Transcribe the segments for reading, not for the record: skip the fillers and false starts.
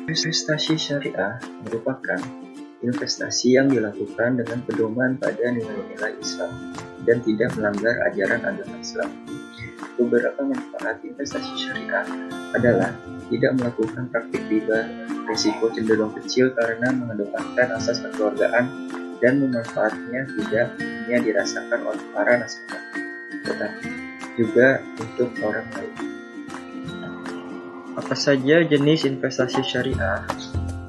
Investasi syariah merupakan investasi yang dilakukan dengan pedoman pada nilai-nilai Islam dan tidak melanggar ajaran agama Islam. Beberapa manfaat investasi syariah adalah tidak melakukan praktik riba, risiko cenderung kecil karena mengedepankan asas kekeluargaan, dan manfaatnya tidak hanya dirasakan oleh para nasabah, tetapi juga untuk orang lain. Apa saja jenis investasi syariah?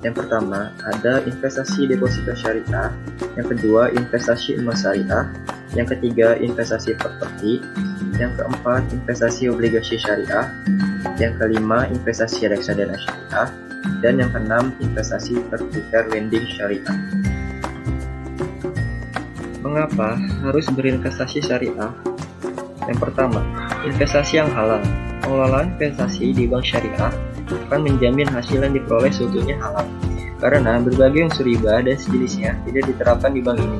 Yang pertama, ada investasi deposito syariah. Yang kedua, investasi emas syariah. Yang ketiga, investasi properti. Yang keempat, investasi obligasi syariah. Yang kelima, investasi reksadana syariah. Dan yang keenam, investasi peer-to-peer lending syariah. Mengapa harus berinvestasi syariah? Yang pertama, investasi yang halal. Pengelolaan investasi di bank syariah akan menjamin hasil yang diperoleh seutuhnya halal, karena berbagai unsur riba dan sejenisnya tidak diterapkan di bank ini.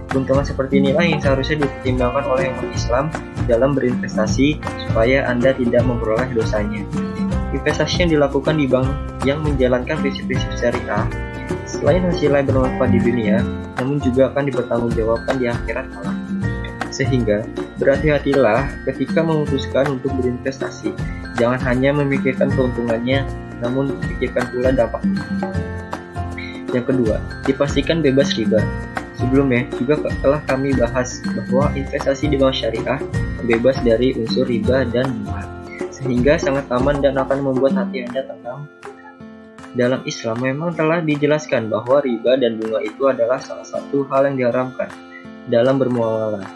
Keuntungan seperti inilah yang seharusnya dipertimbangkan oleh umat Islam dalam berinvestasi supaya Anda tidak memperoleh dosanya. Investasi yang dilakukan di bank yang menjalankan prinsip-prinsip syariah selain hasilnya bermanfaat di dunia, namun juga akan dipertanggungjawabkan di akhirat kelak. Sehingga berhati-hatilah ketika memutuskan untuk berinvestasi. Jangan hanya memikirkan keuntungannya, namun pikirkan pula dampaknya. Yang kedua, dipastikan bebas riba. Sebelumnya juga telah kami bahas bahwa investasi di bank syariah bebas dari unsur riba dan bunga, sehingga sangat aman dan akan membuat hati Anda tenang. Dalam Islam memang telah dijelaskan bahwa riba dan bunga itu adalah salah satu hal yang diharamkan dalam bermuamalah,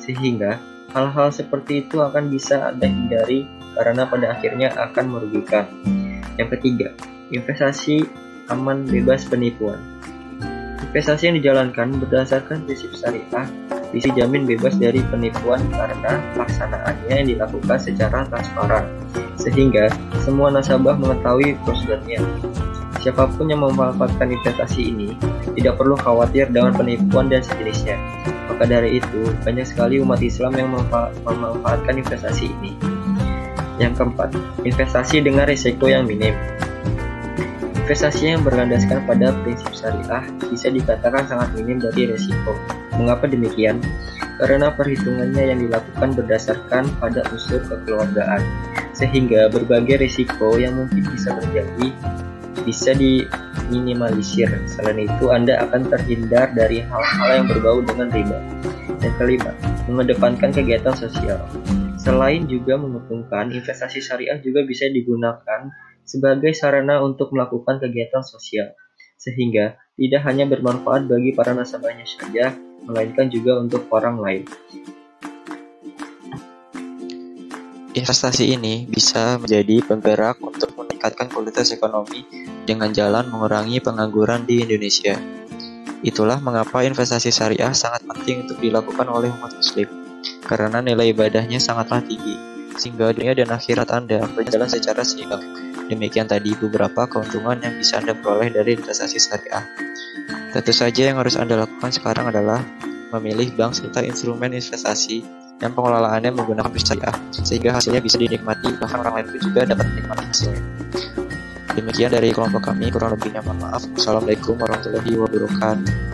sehingga hal-hal seperti itu akan bisa Anda hindari karena pada akhirnya akan merugikan. Yang ketiga, investasi aman bebas penipuan. Investasi yang dijalankan berdasarkan prinsip syariah bisa dijamin bebas dari penipuan karena pelaksanaannya yang dilakukan secara transparan, sehingga semua nasabah mengetahui prosedurnya. Siapapun yang memanfaatkan investasi ini tidak perlu khawatir dengan penipuan dan sejenisnya. Maka dari itu, banyak sekali umat Islam yang memanfaatkan investasi ini. Yang keempat, investasi dengan risiko yang minim. Investasi yang berlandaskan pada prinsip syariah bisa dikatakan sangat minim dari risiko. Mengapa demikian? Karena perhitungannya yang dilakukan berdasarkan pada unsur kekeluargaan, sehingga berbagai risiko yang mungkin bisa terjadi bisa diminimalisir. Selain itu, Anda akan terhindar dari hal-hal yang berbau dengan riba. Yang kelima, mengedepankan kegiatan sosial. Selain juga menguntungkan, investasi syariah juga bisa digunakan sebagai sarana untuk melakukan kegiatan sosial, sehingga tidak hanya bermanfaat bagi para nasabahnya saja, melainkan juga untuk orang lain. Investasi ini bisa menjadi penggerak untuk meningkatkan kualitas ekonomi dengan jalan mengurangi pengangguran di Indonesia. Itulah mengapa investasi syariah sangat penting untuk dilakukan oleh umat muslim, karena nilai ibadahnya sangatlah tinggi, sehingga dunia dan akhirat Anda berjalan secara seimbang. Demikian tadi beberapa keuntungan yang bisa Anda peroleh dari investasi syariah. Tentu saja yang harus Anda lakukan sekarang adalah memilih bank serta instrumen investasi yang pengelolaannya menggunakan prinsip syariah, sehingga hasilnya bisa dinikmati, bahkan orang lain pun juga dapat menikmati hasilnya. Demikian dari kelompok kami, kurang lebihnya mohon maaf. Assalamualaikum warahmatullahi wabarakatuh.